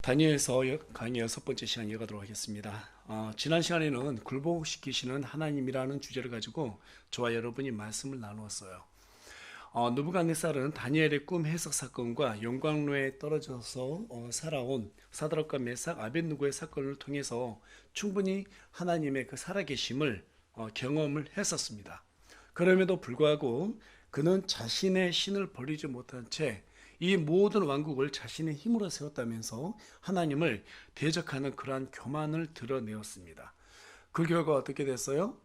다니엘서 강의 6번째 시간 이어가도록 하겠습니다. 지난 시간에는 굴복시키시는 하나님이라는 주제를 가지고 저와 여러분이 말씀을 나누었어요. 느부갓네살은 다니엘의 꿈 해석 사건과 영광로에 떨어져서 살아온 사드락과 메삭, 아벳느고의 사건을 통해서 충분히 하나님의 그 살아계심을 경험을 했었습니다. 그럼에도 불구하고 그는 자신의 신을 버리지 못한 채 이 모든 왕국을 자신의 힘으로 세웠다면서 하나님을 대적하는 그러한 교만을 드러내었습니다. 그 결과 어떻게 됐어요?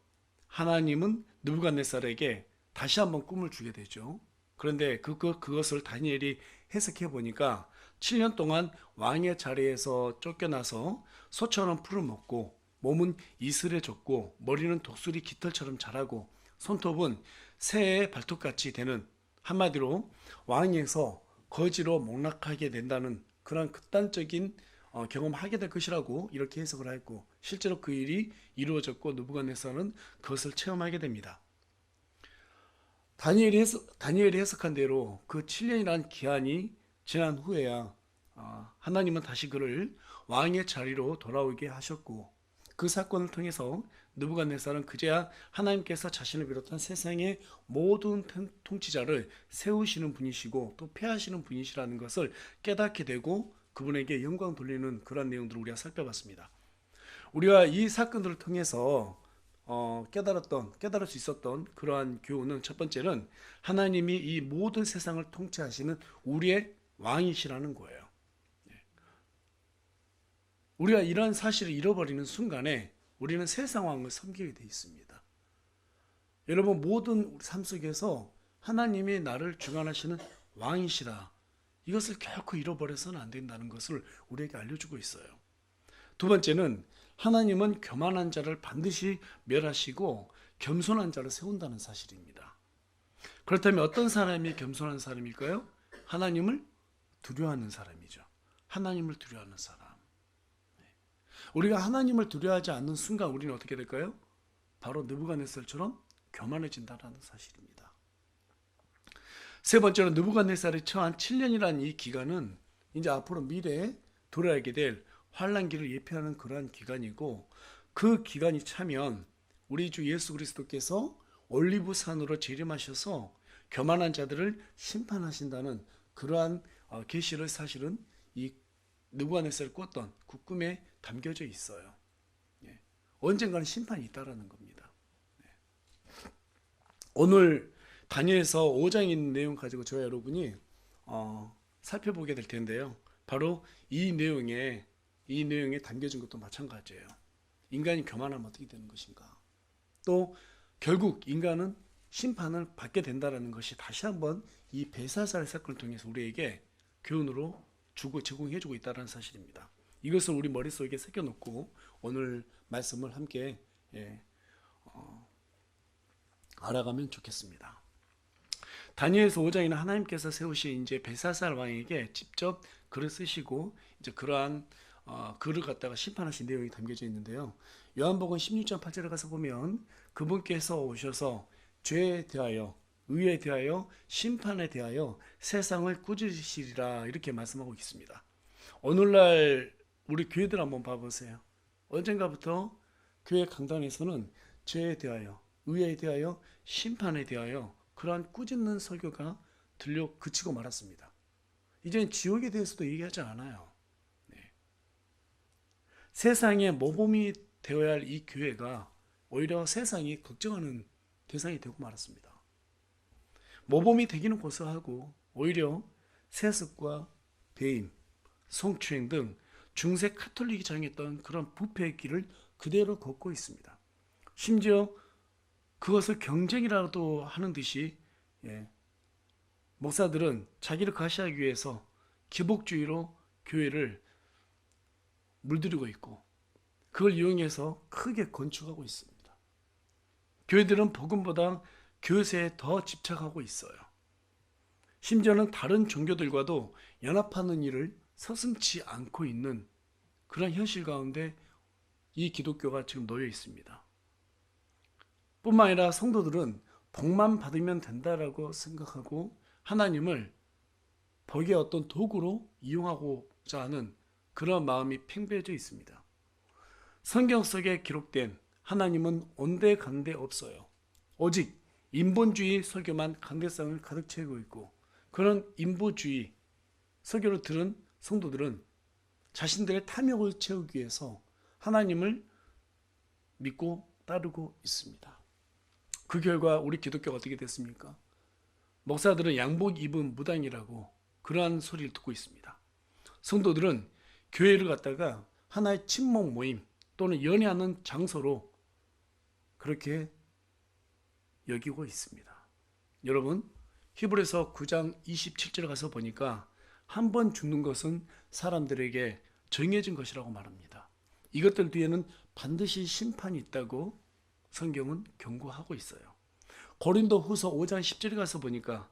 하나님은 느부갓네살에게 다시 한번 꿈을 주게 되죠. 그런데 그것을 다니엘이 해석해 보니까 7년 동안 왕의 자리에서 쫓겨나서 소처럼 풀을 먹고 몸은 이슬해졌고 머리는 독수리 깃털처럼 자라고 손톱은 새의 발톱같이 되는, 한마디로 왕에서 거지로 목락하게 된다는 그런 극단적인 경험하게 될 것이라고 이렇게 해석을 했고, 실제로 그 일이 이루어졌고 느부갓네살은 그것을 체험하게 됩니다. 다니엘이 해석한 대로 그 7년이라는 기한이 지난 후에야 하나님은 다시 그를 왕의 자리로 돌아오게 하셨고, 그 사건을 통해서 느부갓네살은 그제야 하나님께서 자신을 비롯한 세상의 모든 통치자를 세우시는 분이시고 또 폐하시는 분이시라는 것을 깨닫게 되고 그분에게 영광 돌리는 그런 내용들을 우리가 살펴봤습니다. 우리가 이 사건들을 통해서 깨달을 수 있었던 그러한 교훈은, 첫 번째는 하나님이 이 모든 세상을 통치하시는 우리의 왕이시라는 거예요. 우리가 이러한 사실을 잃어버리는 순간에 우리는 세상 왕을 섬기게 돼 있습니다. 여러분, 모든 삶 속에서 하나님이 나를 주관하시는 왕이시라, 이것을 결코 잃어버려서는 안 된다는 것을 우리에게 알려주고 있어요. 두 번째는 하나님은 교만한 자를 반드시 멸하시고 겸손한 자를 세운다는 사실입니다. 그렇다면 어떤 사람이 겸손한 사람일까요? 하나님을 두려워하는 사람이죠. 하나님을 두려워하는 사람. 우리가 하나님을 두려워하지 않는 순간 우리는 어떻게 될까요? 바로 느부갓네살처럼 교만해진다는 사실입니다. 세 번째로 느부갓네살이 처한 7년이라는 이 기간은 이제 앞으로 미래에 도래하게 될 환란기를 예표하는 그러한 기간이고, 그 기간이 차면 우리 주 예수 그리스도께서 올리브산으로 재림하셔서 교만한 자들을 심판하신다는 그러한 계시를 사실은 이 느부갓네살을 꿨던 그 꿈에 담겨져 있어요. 언젠가는 심판이 있다라는 겁니다. 오늘 다니엘서 5장에 있는 내용 가지고 저와 여러분이 살펴보게 될 텐데요. 바로 이 내용에 담겨진 것도 마찬가지예요. 인간이 교만하면 어떻게 되는 것인가? 또 결국 인간은 심판을 받게 된다는 것이 다시 한번 이 벨사살 사건을 통해서 우리에게 교훈으로 제공해주고 있다는 사실입니다. 이것을 우리 머릿속에 새겨놓고 오늘 말씀을 함께 알아가면 좋겠습니다. 다니엘서 5장에는 하나님께서 세우신 이제 벨사살 왕에게 직접 글을 쓰시고 이제 그러한 글을 갖다가 심판하신 내용이 담겨져 있는데요. 요한복음 16장 8절에 가서 보면 그분께서 오셔서 죄에 대하여, 의에 대하여, 심판에 대하여 세상을 꾸짖으시리라, 이렇게 말씀하고 있습니다. 오늘날 우리 교회들 한번 봐보세요. 언젠가부터 교회 강단에서는 죄에 대하여, 의에 대하여, 심판에 대하여 그러한 꾸짖는 설교가 들려 그치고 말았습니다. 이제는 지옥에 대해서도 얘기하지 않아요. 세상의 모범이 되어야 할 이 교회가 오히려 세상이 걱정하는 대상이 되고 말았습니다. 모범이 되기는 고사하고 오히려 세습과 배임, 성추행 등 중세 카톨릭이 정했던 그런 부패의 길을 그대로 걷고 있습니다. 심지어 그것을 경쟁이라도 하는 듯이 목사들은 자기를 과시하기 위해서 기복주의로 교회를 물들이고 있고 그걸 이용해서 크게 건축하고 있습니다. 교회들은 복음보다 교세에 더 집착하고 있어요. 심지어는 다른 종교들과도 연합하는 일을 서슴지 않고 있는 그런 현실 가운데 이 기독교가 지금 놓여 있습니다. 뿐만 아니라 성도들은 복만 받으면 된다라고 생각하고 하나님을 복의 어떤 도구로 이용하고자 하는 그런 마음이 팽배해져 있습니다. 성경 속에 기록된 하나님은 온데간데 없어요. 오직 인본주의 설교만 강대상을 가득 채우고 있고, 그런 인본주의 설교를 들은 성도들은 자신들의 탐욕을 채우기 위해서 하나님을 믿고 따르고 있습니다. 그 결과 우리 기독교가 어떻게 됐습니까? 목사들은 양복 입은 무당이라고 그러한 소리를 듣고 있습니다. 성도들은 교회를 갔다가 하나의 친목 모임 또는 연애하는 장소로 그렇게 여기고 있습니다. 여러분, 히브리서 9장 27절 가서 보니까 한 번 죽는 것은 사람들에게 정해진 것이라고 말합니다. 이것들 뒤에는 반드시 심판이 있다고 성경은 경고하고 있어요. 고린도 후서 5장 10절에 가서 보니까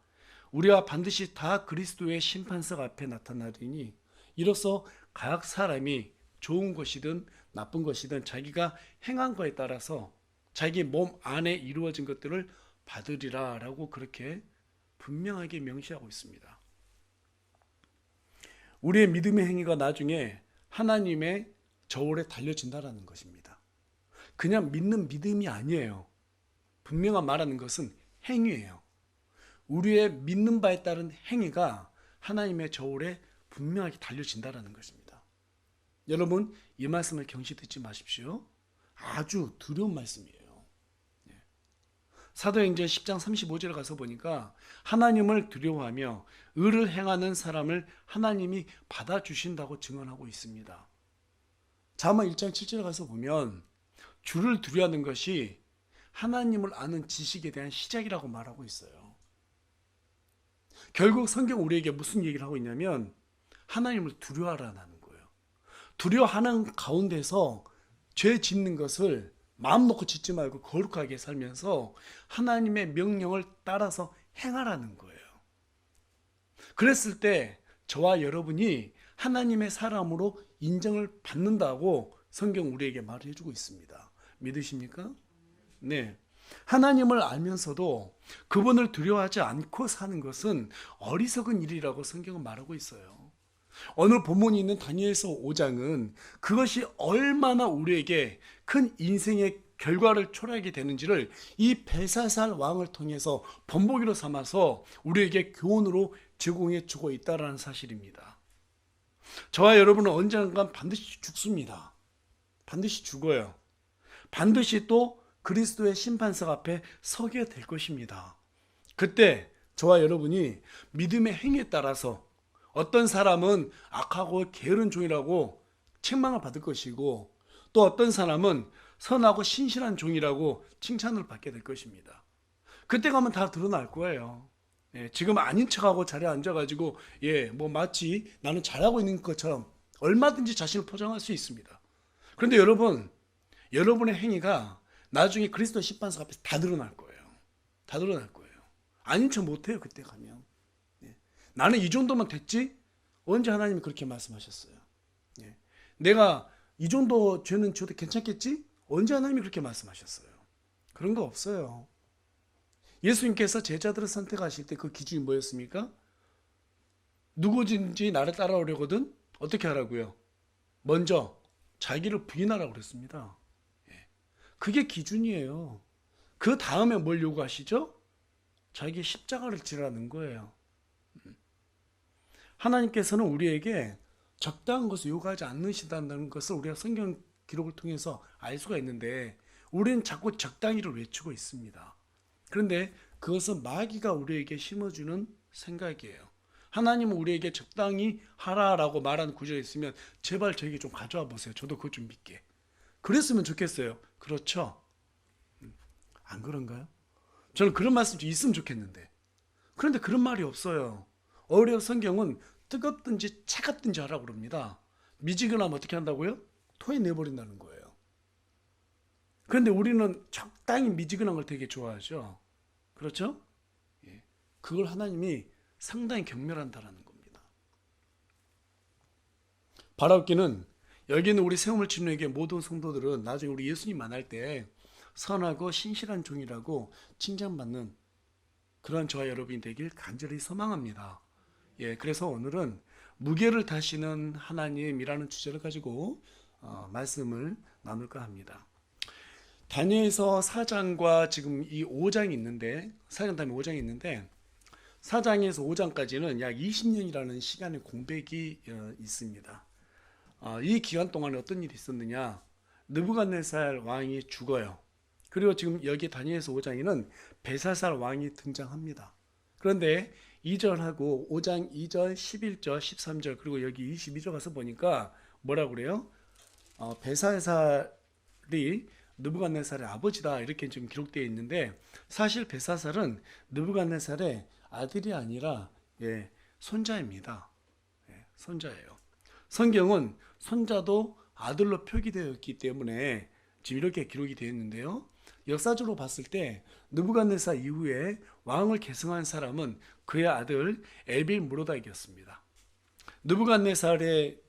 우리가 반드시 다 그리스도의 심판석 앞에 나타나리니 이로써 각 사람이 좋은 것이든 나쁜 것이든 자기가 행한 거에 따라서 자기 몸 안에 이루어진 것들을 받으리라 라고 그렇게 분명하게 명시하고 있습니다. 우리의 믿음의 행위가 나중에 하나님의 저울에 달려진다라는 것입니다. 그냥 믿는 믿음이 아니에요. 분명한 말하는 것은 행위예요. 우리의 믿는 바에 따른 행위가 하나님의 저울에 분명하게 달려진다라는 것입니다. 여러분, 이 말씀을 경시 듣지 마십시오. 아주 두려운 말씀이에요. 사도행전 10장 35절에 가서 보니까 하나님을 두려워하며 의를 행하는 사람을 하나님이 받아주신다고 증언하고 있습니다. 자만 1장 7절에 가서 보면 주를 두려워하는 것이 하나님을 아는 지식에 대한 시작이라고 말하고 있어요. 결국 성경 우리에게 무슨 얘기를 하고 있냐면 하나님을 두려워하라는 거예요. 두려워하는 가운데서 죄 짓는 것을 마음 놓고 짓지 말고 거룩하게 살면서 하나님의 명령을 따라서 행하라는 거예요. 그랬을 때 저와 여러분이 하나님의 사람으로 인정을 받는다고 성경 우리에게 말을 해주고 있습니다. 믿으십니까? 네. 하나님을 알면서도 그분을 두려워하지 않고 사는 것은 어리석은 일이라고 성경은 말하고 있어요. 오늘 본문이 있는 다니엘서 5장은 그것이 얼마나 우리에게 큰 인생의 결과를 초래하게 되는지를 이 벨사살 왕을 통해서 본보기로 삼아서 우리에게 교훈으로 제공해 주고 있다는 사실입니다. 저와 여러분은 언젠간 반드시 죽습니다. 반드시 죽어요. 반드시 또 그리스도의 심판석 앞에 서게 될 것입니다. 그때 저와 여러분이 믿음의 행위에 따라서 어떤 사람은 악하고 게으른 종이라고 책망을 받을 것이고 또 어떤 사람은 선하고 신실한 종이라고 칭찬을 받게 될 것입니다. 그때 가면 다 드러날 거예요. 지금 아닌 척하고 자리에 앉아가지고 뭐 마치 나는 잘하고 있는 것처럼 얼마든지 자신을 포장할 수 있습니다. 그런데 여러분의 행위가 나중에 그리스도 심판석 앞에서 다 드러날 거예요. 다 드러날 거예요. 아닌 척 못해요. 그때 가면. 나는 이 정도면 됐지? 언제 하나님이 그렇게 말씀하셨어요? 내가 이 정도 죄는 줘도 괜찮겠지? 언제 하나님이 그렇게 말씀하셨어요? 그런 거 없어요. 예수님께서 제자들을 선택하실 때 그 기준이 뭐였습니까? 누구든지 나를 따라오려거든 어떻게 하라고요? 먼저 자기를 부인하라고 그랬습니다. 그게 기준이에요. 그 다음에 뭘 요구하시죠? 자기 십자가를 지라는 거예요. 하나님께서는 우리에게 적당한 것을 요구하지 않으신다는 것을 우리가 성경 기록을 통해서 알 수가 있는데 우리는 자꾸 적당히를 외치고 있습니다. 그런데 그것은 마귀가 우리에게 심어주는 생각이에요. 하나님은 우리에게 적당히 하라라고 말하는 구절이 있으면 제발 저에게 좀 가져와 보세요. 저도 그것 좀 믿게. 그랬으면 좋겠어요. 그렇죠? 안 그런가요? 저는 그런 말씀 좀 있으면 좋겠는데 그런데 그런 말이 없어요. 오히려 성경은 뜨겁든지 차갑든지 하라고 그럽니다. 미지근하면 어떻게 한다고요? 토해 내버린다는 거예요. 그런데 우리는 적당히 미지근한 걸 되게 좋아하죠. 그렇죠? 그걸 하나님이 상당히 경멸한다라는 겁니다. 바라옵기는 여기 있는 우리 새우물 진노에게 모든 성도들은 나중에 우리 예수님 만날 때 선하고 신실한 종이라고 칭찬받는 그런 저와 여러분이 되길 간절히 소망합니다. 그래서 오늘은 무게를 다시는 하나님이라는 주제를 가지고 말씀을 나눌까 합니다. 다니엘서 4장과 지금 이 5장이 있는데 4장 다음에 5장이 있는데 4장에서 5장까지는 약 20년이라는 시간의 공백이 있습니다. 이 기간 동안에 어떤 일이 있었느냐? 느부갓네살 왕이 죽어요. 그리고 지금 여기 다니엘서 5장에는 벨사살 왕이 등장합니다. 그런데 2절하고 5장 2절, 11절, 13절 그리고 여기 22절 가서 보니까 뭐라고 그래요? 벨사살이 느부갓네살의 아버지다 이렇게 지금 기록되어 있는데 사실 벨사살은 느부갓네살의 아들이 아니라 손자입니다. 손자예요. 성경은 손자도 아들로 표기되어 있기 때문에 지금 이렇게 기록이 되어 있는데요. 역사적으로 봤을 때 느부갓네살 이후에 왕을 계승한 사람은 그의 아들 에빌 무로닥이었습니다. 느부갓네살의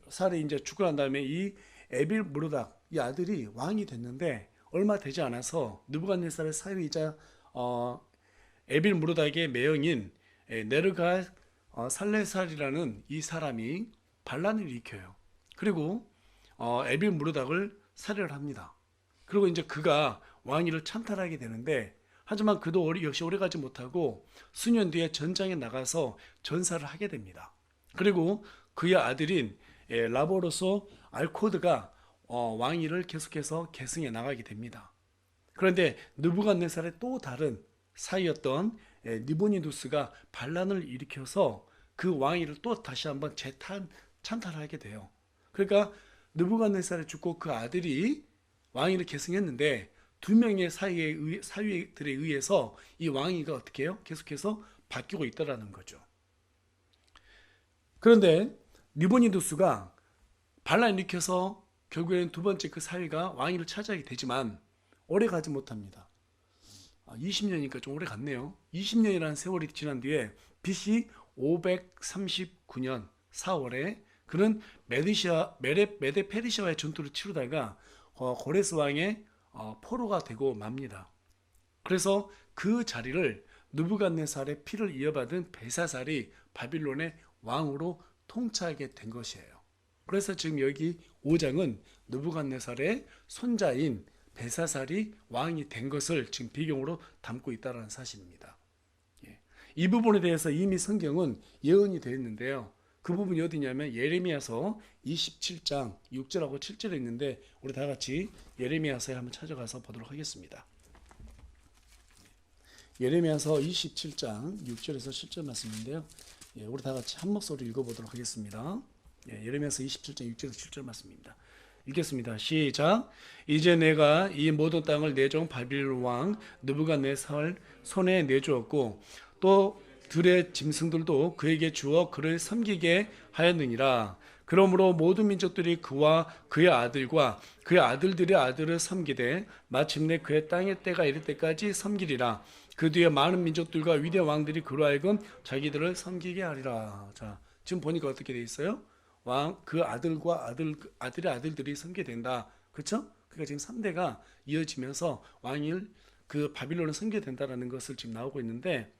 살이 이제 죽고 난 다음에 이 에빌 무로닥 이 아들이 왕이 됐는데 얼마 되지 않아서 느부갓네살의 사위이자 에빌 무로닥의 매형인 네르갈 살레살이라는 이 사람이 반란을 일으켜요. 그리고 에빌 무로닥을 살해를 합니다. 그리고 이제 그가 왕위를 찬탈하게 되는데 하지만 그도 역시 오래가지 못하고 수년 뒤에 전장에 나가서 전사를 하게 됩니다. 그리고 그의 아들인 라보로소 알코드가 왕위를 계속해서 계승해 나가게 됩니다. 그런데 느부갓네살의 또 다른 사이였던 니보니두스가 반란을 일으켜서 그 왕위를 또 다시 한번 찬탈하게 돼요. 그러니까 느부갓네살이 죽고 그 아들이 왕위를 계승했는데 두 명의 사위들에 의해서 이 왕위가 어떻게 해요? 계속해서 바뀌고 있다라는 거죠. 그런데 니보니두스가 반란을 일으켜서 결국에는 두 번째 그 사위가 왕위를 차지하게 되지만 오래 가지 못합니다. 20년이니까 좀 오래 갔네요. 20년이라는 세월이 지난 뒤에 BC 539년 4월에 그는 메데 페르시아와의 전투를 치르다가 고레스 왕의 포로가 되고 맙니다. 그래서 그 자리를 느부갓네살의 피를 이어받은 벨사살이 바빌론의 왕으로 통치하게 된 것이에요. 그래서 지금 여기 5장은 느부갓네살의 손자인 벨사살이 왕이 된 것을 지금 배경으로 담고 있다는 사실입니다. 이 부분에 대해서 이미 성경은 예언이 되어 있는데요. 그 부분이 어디냐면 예레미야서 27장 6절하고 7절에 있는데 우리 다 같이 예레미야서에 한번 찾아가서 보도록 하겠습니다. 예레미야서 27장 6절에서 7절 말씀인데요. 우리 다 같이 한 목소리 읽어보도록 하겠습니다. 예레미야서 27장 6절에서 7절 말씀입니다. 읽겠습니다. 시작. 이제 내가 이 모든 땅을 내 종 바빌론 왕 느부갓네살 손에 내주었고 또 들의 짐승들도 그에게 주어 그를 섬기게 하였느니라. 그러므로 모든 민족들이 그와 그의 아들과 그의 아들들의 아들을 섬기되 마침내 그의 땅의 때가 이를 때까지 섬기리라. 그 뒤에 많은 민족들과 위대한 왕들이 그로 하여금 자기들을 섬기게 하리라. 자, 지금 보니까 어떻게 돼 있어요? 왕 그 아들과 아들의 아들들이 섬기게 된다. 그렇죠? 그러니까 지금 3대가 이어지면서 왕을 그 바빌론을 섬기게 된다라는 것을 지금 나오고 있는데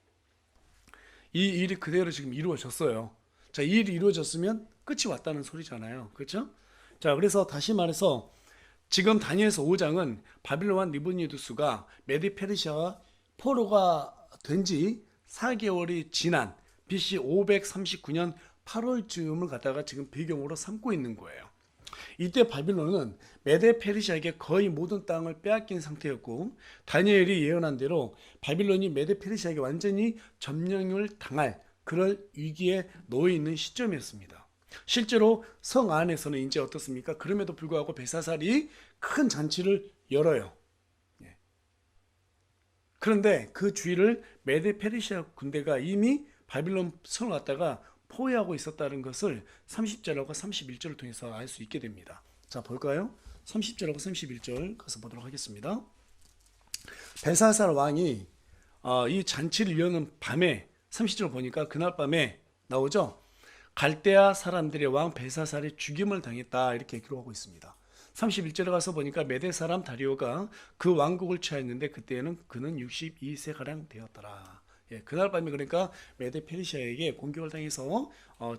이 일이 그대로 지금 이루어졌어요. 자, 이 일이 이루어졌으면 끝이 왔다는 소리잖아요. 그렇죠? 자, 그래서 다시 말해서 지금 다니엘서 5장은 바빌론 왕 니부갓네살이 메데 페르시아와 포로가 된 지 4개월이 지난 BC 539년 8월쯤을 갖다가 지금 배경으로 삼고 있는 거예요. 이때 바빌론은 메데 페르시아에게 거의 모든 땅을 빼앗긴 상태였고 다니엘이 예언한 대로 바빌론이 메데 페르시아에게 완전히 점령을 당할 그럴 위기에 놓여 있는 시점이었습니다. 실제로 성 안에서는 이제 어떻습니까? 그럼에도 불구하고 벨사살이 큰 잔치를 열어요. 그런데 그 주위를 메데 페르시아 군대가 이미 바빌론 성을 갖다가 포위하고 있었다는 것을 30절하고 31절을 통해서 알 수 있게 됩니다. 자, 볼까요? 30절하고 31절 가서 보도록 하겠습니다. 벨사살 왕이 이 잔치를 여는 밤에 30절 보니까 그날 밤에 나오죠. 갈대아 사람들의 왕 벨사살이 죽임을 당했다 이렇게 기록하고 있습니다. 31절에 가서 보니까 메대 사람 다리오가 그 왕국을 취하였는데 그때는 그는 62세가량 되었더라. 예, 그날 밤에 그러니까 메데 페르시아에게 공격을 당해서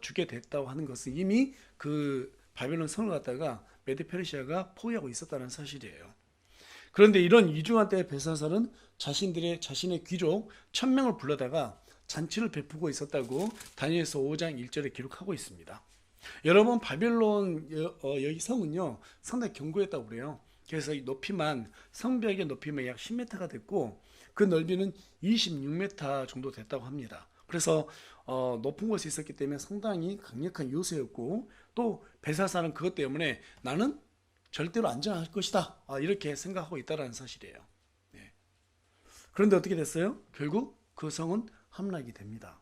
죽게 됐다고 하는 것은 이미 그 바벨론 성을 갖다가 메데 페르시아가 포위하고 있었다는 사실이에요. 그런데 이런 이중한 때의 벨사살은 자신의 귀족 1000명을 불러다가 잔치를 베푸고 있었다고 다니엘서 5장 1절에 기록하고 있습니다. 여러분 바벨론 여기 성은요 상당히 견고했다고 그래요. 그래서 이 높이만 성벽의 높이만 약 10m가 됐고 그 넓이는 26m 정도 됐다고 합니다. 그래서 높은 곳에 있었기 때문에 상당히 강력한 요새였고 또 벨사살은 그것 때문에 나는 절대로 안전할 것이다 이렇게 생각하고 있다는 사실이에요. 네. 그런데 어떻게 됐어요? 결국 그 성은 함락이 됩니다.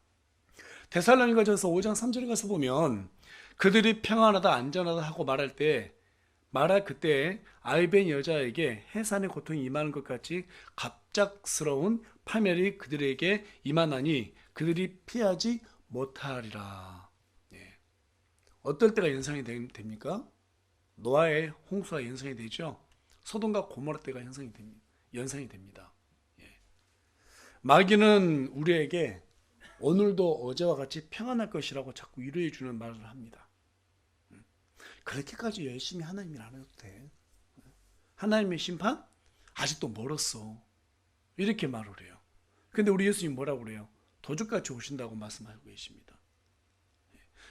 데살로니가전서 5장 3절에 가서 보면 그들이 평안하다 안전하다 하고 말할 그때 알벤 여자에게 해산의 고통이 임하는 것 같이 갑작스러운 파멸이 그들에게 임하나니 그들이 피하지 못하리라. 네. 어떨 때가 연상이 됩니까? 노아의 홍수와 연상이 되죠. 소돔과 고모라 때가 연상이 됩니다. 예. 마귀는 우리에게 오늘도 어제와 같이 평안할 것이라고 자꾸 위로해 주는 말을 합니다. 그렇게까지 열심히 하나님 일 안 해도 돼. 하나님의 심판 아직도 멀었어. 이렇게 말을 해요. 근데 우리 예수님 뭐라고 그래요? 도둑같이 오신다고 말씀하고 계십니다.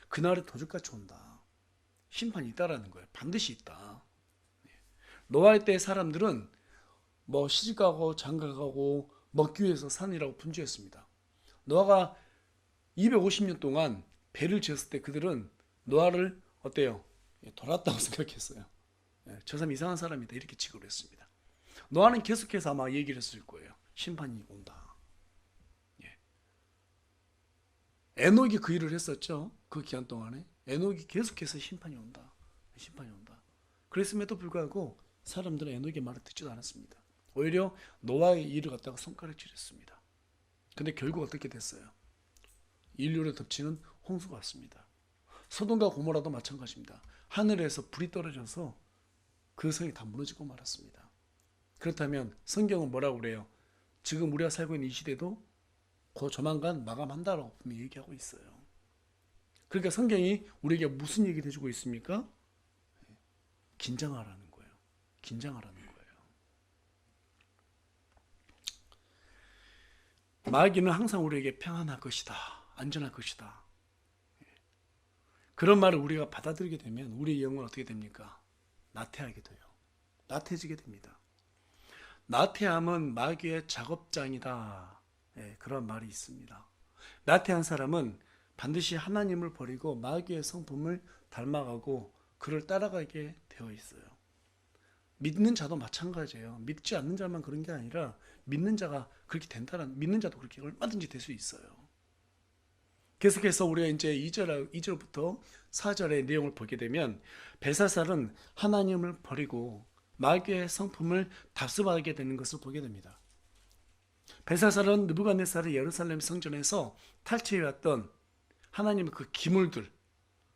그날은 도둑같이 온다. 심판이 있다라는 거예요. 반드시 있다. 노아의 때 사람들은 뭐 시집가고 장가가고 먹기 위해서 산이라고 분주했습니다. 노아가 250년 동안 배를 지었을 때 그들은 노아를 어때요? 돌았다고 생각했어요. 저 사람 이상한 사람이다 이렇게 취급을 했습니다. 노아는 계속해서 아마 얘기를 했을 거예요. 심판이 온다. 에녹이 그 일을 했었죠. 그 기간 동안에 에녹이 계속해서 심판이 온다. 심판이 온다. 그랬음에도 불구하고 사람들은 에녹의 말을 듣지도 않았습니다. 오히려 노아의 일을 갖다가 손가락질했습니다. 근데 결국 어떻게 됐어요? 인류를 덮치는 홍수가 왔습니다. 소돔과 고모라도 마찬가지입니다. 하늘에서 불이 떨어져서 그 성이 다 무너지고 말았습니다. 그렇다면 성경은 뭐라고 그래요? 지금 우리가 살고 있는 이 시대도 곧 조만간 마감한다라고 분명히 얘기하고 있어요. 그러니까 성경이 우리에게 무슨 얘기를 해주고 있습니까? 긴장하라는 거예요. 긴장하라는 거예요. 마귀는 항상 우리에게 평안할 것이다. 안전할 것이다. 그런 말을 우리가 받아들이게 되면 우리의 영은 어떻게 됩니까? 나태하게 돼요. 나태해지게 됩니다. 나태함은 마귀의 작업장이다. 그런 말이 있습니다. 나태한 사람은 반드시 하나님을 버리고 마귀의 성품을 닮아가고 그를 따라가게 되어 있어요. 믿는 자도 마찬가지예요. 믿지 않는 자만 그런 게 아니라 믿는 자가 그렇게 믿는 자도 그렇게 얼마든지 될 수 있어요. 계속해서 우리가 이제 2절부터 4절의 내용을 보게 되면 벨사살은 하나님을 버리고 마귀의 성품을 답습하게 되는 것을 보게 됩니다. 벨사살은 느부갓네살이 예루살렘 성전에서 탈취해왔던 하나님의 그 기물들,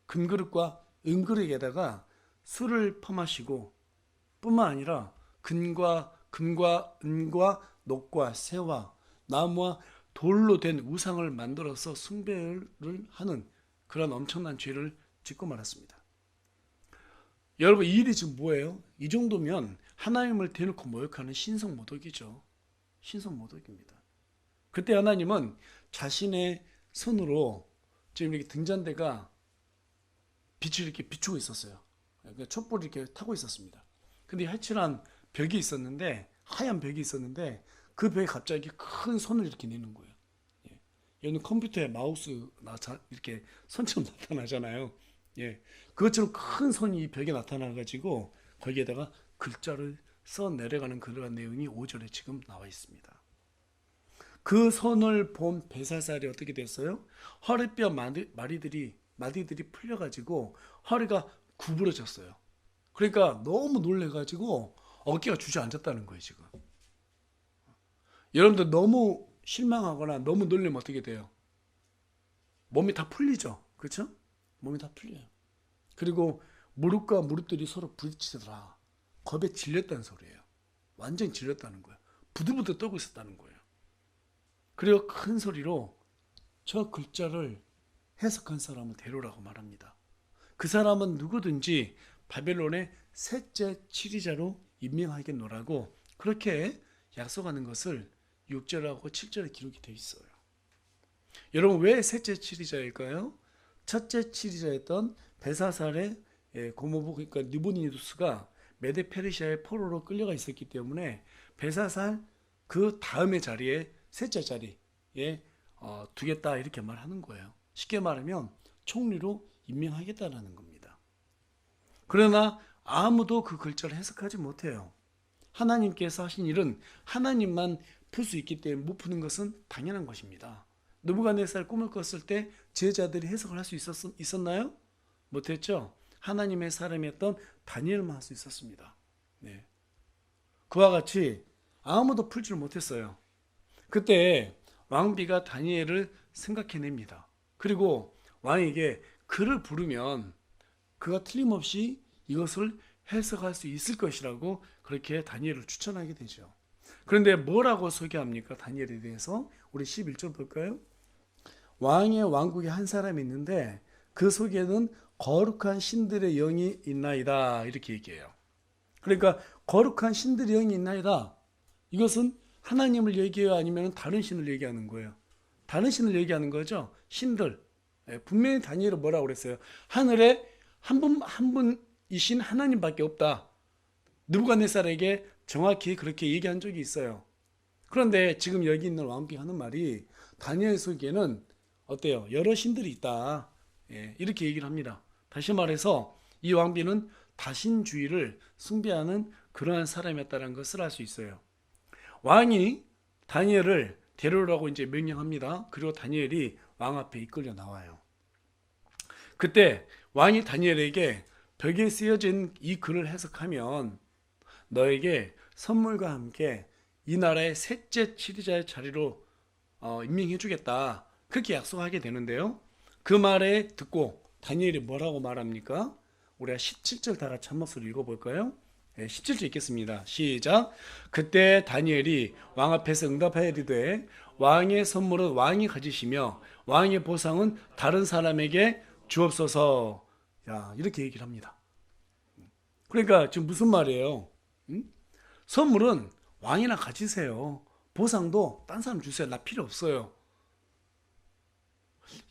금그릇과 은그릇에다가 술을 퍼마시고 뿐만 아니라 금과 은과 녹과 새와 나무와 돌로 된 우상을 만들어서 숭배를 하는 그런 엄청난 죄를 짓고 말았습니다. 여러분 이 일이 지금 뭐예요? 이 정도면 하나님을 대놓고 모욕하는 신성모독이죠. 신성모독입니다. 그때 하나님은 자신의 손으로 지금 이렇게 등잔대가 빛을 이렇게 비추고 있었어요. 그러니까 촛불을 이렇게 타고 있었습니다. 근데 하얀 벽이 있었는데 그 벽에 갑자기 큰 손을 이렇게 내는 거예요. 여기는 컴퓨터에 마우스 이렇게 손처럼 나타나잖아요. 그것처럼 큰 손이 벽에 나타나가지고 거기에다가 글자를 써 내려가는 그런 내용이 5절에 지금 나와 있습니다. 그 손을 본 벨사살이 어떻게 됐어요? 허리뼈 마디들이 풀려가지고 허리가 구부러졌어요. 그러니까 너무 놀래가지고 어깨가 주저앉았다는 거예요 지금. 여러분들 너무 실망하거나 너무 놀라면 어떻게 돼요? 몸이 다 풀리죠. 그렇죠? 몸이 다 풀려요. 그리고 무릎과 무릎들이 서로 부딪히더라. 겁에 질렸다는 소리예요. 완전히 질렸다는 거예요. 부들부들 떨고 있었다는 거예요. 그리고 큰 소리로 저 글자를 해석한 사람을 데려오라고 말합니다. 그 사람은 누구든지 바벨론의 셋째 치리자로 임명하겠노라고 그렇게 약속하는 것을 6절하고 7절에 기록이 되어 있어요. 여러분 왜 셋째 치리자일까요? 첫째 치리자였던 벨사살의 고모부 그러니까 느부니두스가 메데 페르시아의 포로로 끌려가 있었기 때문에 벨사살 그 다음의 자리에 셋째 자리에 두겠다 이렇게 말하는 거예요. 쉽게 말하면 총리로 임명하겠다라는 겁니다. 그러나 아무도 그 글자를 해석하지 못해요. 하나님께서 하신 일은 하나님만 풀 수 있기 때문에 못 푸는 것은 당연한 것입니다. 느부갓네살 꿈을 꿨을 때 제자들이 해석을 할 수 있었나요? 못했죠. 하나님의 사람이었던 다니엘만 할 수 있었습니다. 네. 그와 같이 아무도 풀지를 못했어요. 그때 왕비가 다니엘을 생각해냅니다. 그리고 왕에게 그를 부르면 그가 틀림없이 이것을 해석할 수 있을 것이라고 그렇게 다니엘을 추천하게 되죠. 그런데 뭐라고 소개합니까? 다니엘에 대해서 우리 11절 볼까요? 왕의 왕국에 한 사람이 있는데 그 속에는 거룩한 신들의 영이 있나이다 이렇게 얘기해요. 그러니까 거룩한 신들의 영이 있나이다. 이것은 하나님을 얘기해요? 아니면 다른 신을 얘기하는 거예요? 다른 신을 얘기하는 거죠. 신들. 분명히 다니엘은 뭐라고 그랬어요? 하늘에 한 분이신 하나님밖에 없다. 느부갓네살에게 정확히 그렇게 얘기한 적이 있어요. 그런데 지금 여기 있는 왕비가 하는 말이 다니엘 속에는 어때요? 여러 신들이 있다. 이렇게 얘기를 합니다. 다시 말해서 이 왕비는 다신주의를 숭배하는 그러한 사람이었다는 것을 알 수 있어요. 왕이 다니엘을 데려오라고 이제 명령합니다. 그리고 다니엘이 왕 앞에 이끌려 나와요. 그때 왕이 다니엘에게 벽에 쓰여진 이 글을 해석하면 너에게 선물과 함께 이 나라의 셋째 치리자의 자리로 임명해 주겠다. 그렇게 약속하게 되는데요. 그 말에 듣고 다니엘이 뭐라고 말합니까? 우리가 17절 다 같이 한 목소리 읽어볼까요? 17절 읽겠습니다. 시작. 그때 다니엘이 왕 앞에서 응답하여 이르되 왕의 선물은 왕이 가지시며 왕의 보상은 다른 사람에게 주옵소서. 야, 이렇게 얘기를 합니다. 그러니까 지금 무슨 말이에요? 선물은 왕이나 가지세요. 보상도 딴 사람 주세요. 나 필요 없어요.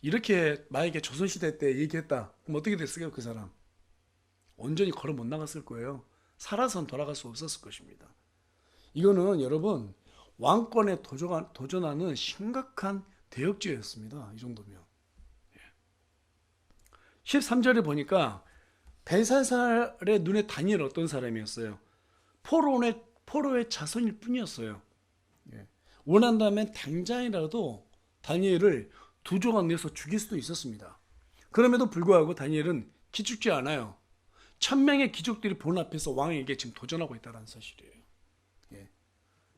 이렇게 만약에 조선시대 때 얘기했다. 그럼 어떻게 됐을까요? 그 사람 온전히 걸어 못 나갔을 거예요. 살아선 돌아갈 수 없었을 것입니다. 이거는 여러분 왕권에 도전하는 심각한 대역죄였습니다. 이 정도면. 13절에 보니까 벨사살의 눈에 다니엘 어떤 사람이었어요? 포로의 자손일 뿐이었어요. 원한다면 당장이라도 다니엘을 두 조각 내서 죽일 수도 있었습니다. 그럼에도 불구하고 다니엘은 기죽지 않아요. 1000명의 귀족들이 본 앞에서 왕에게 지금 도전하고 있다는 사실이에요.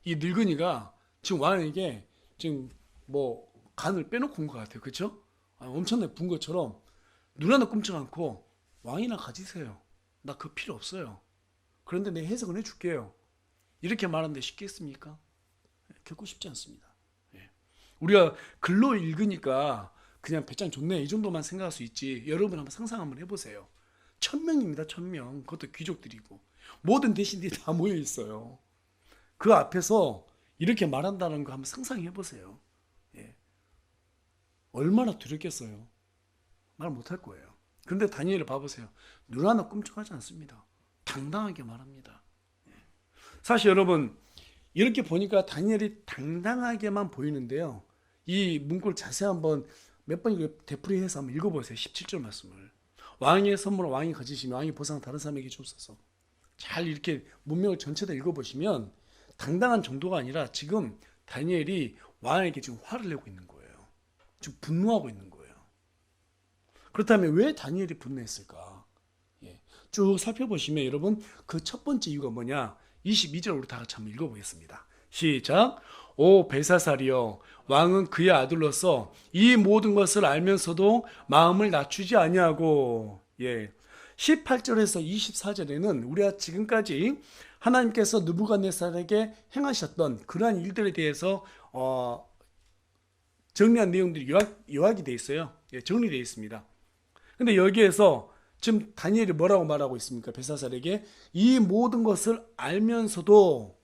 이 늙은이가 지금 왕에게 지금 뭐 간을 빼놓고 온 것 같아요. 그렇죠? 엄청나게 분 것처럼 눈 하나 끔찍 않고 왕이나 가지세요. 나 그 필요 없어요. 그런데 내 해석은 해줄게요. 이렇게 말하는데 쉽겠습니까? 결코 쉽지 않습니다. 우리가 글로 읽으니까 그냥 배짱 좋네 이 정도만 생각할 수 있지. 여러분 한번 상상 한번 해보세요. 1000명입니다. 1000명. 그것도 귀족들이고 모든 대신들이 다 모여 있어요. 그 앞에서 이렇게 말한다는 거 한번 상상해 보세요. 얼마나 두렵겠어요. 말 못할 거예요. 그런데 다니엘을 봐보세요. 눈 하나 끔찍하지 않습니다. 당당하게 말합니다. 사실 여러분 이렇게 보니까 다니엘이 당당하게만 보이는데요. 이 문구를 자세히 한번 몇 번 되풀이해서 한번 읽어보세요. 17절 말씀을. 왕의 선물은 왕이 가지시며 왕의 보상 다른 사람에게 주옵소서. 잘 이렇게 문맥을 전체 다 읽어보시면 당당한 정도가 아니라 지금 다니엘이 왕에게 지금 화를 내고 있는 거예요. 지금 분노하고 있는 거예요. 그렇다면 왜 다니엘이 분노했을까? 쭉 살펴보시면 여러분 그 첫 번째 이유가 뭐냐? 22절 우리 다 같이 한번 읽어보겠습니다. 시작. 오 벨사살이여 왕은 그의 아들로서 이 모든 것을 알면서도 마음을 낮추지 아니하고 18절에서 24절에는 우리가 지금까지 하나님께서 느부갓네살에게 행하셨던 그러한 일들에 대해서 정리한 내용들이 요약이 돼 있어요. 예, 정리되어 있습니다. 근데 여기에서 지금 다니엘이 뭐라고 말하고 있습니까? 벨사살에게 이 모든 것을 알면서도,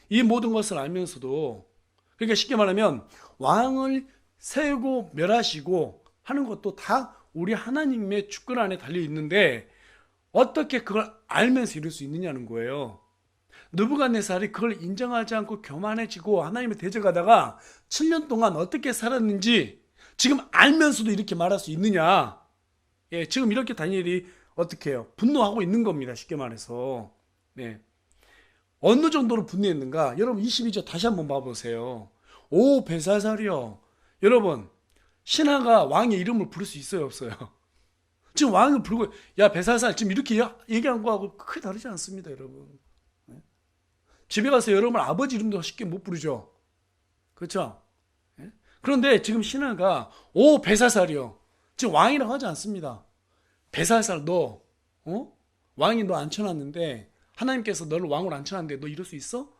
이 모든 것을 알면서도, 그러니까 쉽게 말하면 왕을 세우고 멸하시고 하는 것도 다 우리 하나님의 주권 안에 달려 있는데 어떻게 그걸 알면서 이룰 수 있느냐는 거예요. 느부갓네살이 그걸 인정하지 않고 교만해지고 하나님의 대적하다가 7년 동안 어떻게 살았는지 지금 알면서도 이렇게 말할 수 있느냐. 예, 지금 이렇게 다니엘이 어떻게 해요? 분노하고 있는 겁니다. 쉽게 말해서. 네. 어느 정도로 분노했는가? 여러분 22절 다시 한번 봐보세요. 오 벨사살이요. 여러분 신하가 왕의 이름을 부를 수 있어요 없어요? 지금 왕을 부르고 야 벨사살 지금 이렇게 얘기한 거하고 크게 다르지 않습니다 여러분. 집에 가서 여러분 아버지 이름도 쉽게 못 부르죠. 그렇죠? 그런데 지금 신하가 오 벨사살이요. 지금 왕이라고 하지 않습니다. 벨사살 너 왕이 너 앉혀놨는데 하나님께서 너를 왕으로 앉혀놨는데 너 이럴 수 있어?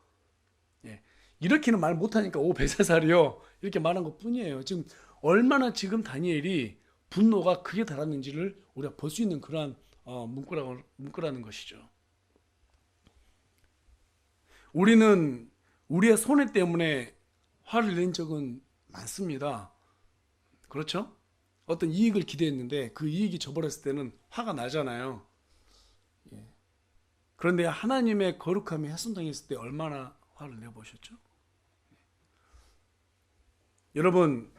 예. 이렇게는 말 못하니까 오 벨사살이요 이렇게 말한 것 뿐이에요. 지금 얼마나 지금 다니엘이 분노가 크게 달았는지를 우리가 볼 수 있는 그러한 문구라는 것이죠. 우리는 우리의 손해 때문에 화를 낸 적은 많습니다. 그렇죠? 어떤 이익을 기대했는데 그 이익이 저버렸을 때는 화가 나잖아요. 예. 그런데 하나님의 거룩함이 훼손당했을 때 얼마나 화를 내보셨죠? 여러분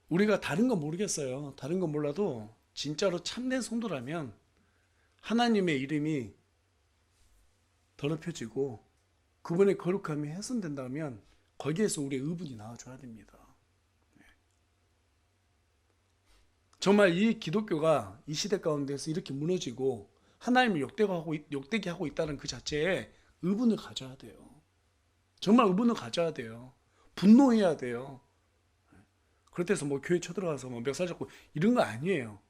우리가 다른 건 모르겠어요. 다른 건 몰라도 진짜로 참된 성도라면 하나님의 이름이 더럽혀지고 그분의 거룩함이 훼손된다면 거기에서 우리의 의분이 나와줘야 됩니다. 정말 이 기독교가 이 시대 가운데서 이렇게 무너지고 하나님을 욕되게 하고 있다는 그 자체에 의분을 가져야 돼요. 정말 의분을 가져야 돼요. 분노해야 돼요. 그렇다고 해서 교회 쳐들어가서 멱살 잡고 이런 거 아니에요.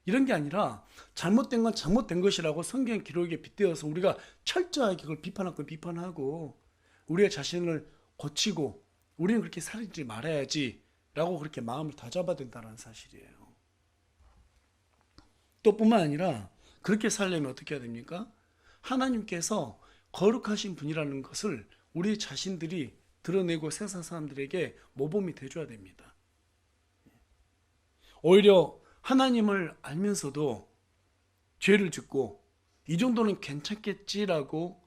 이런 게 아니라 잘못된 건 잘못된 것이라고 성경 기록에 빗대어서 우리가 철저하게 그걸 비판하고 우리의 자신을 고치고 우리는 그렇게 살지 말아야지 라고 그렇게 마음을 다잡아야 된다는 사실이에요. 또 뿐만 아니라 그렇게 살려면 어떻게 해야 됩니까? 하나님께서 거룩하신 분이라는 것을 우리 자신들이 드러내고 세상 사람들에게 모범이 돼줘야 됩니다. 오히려 하나님을 알면서도 죄를 짓고 이 정도는 괜찮겠지라고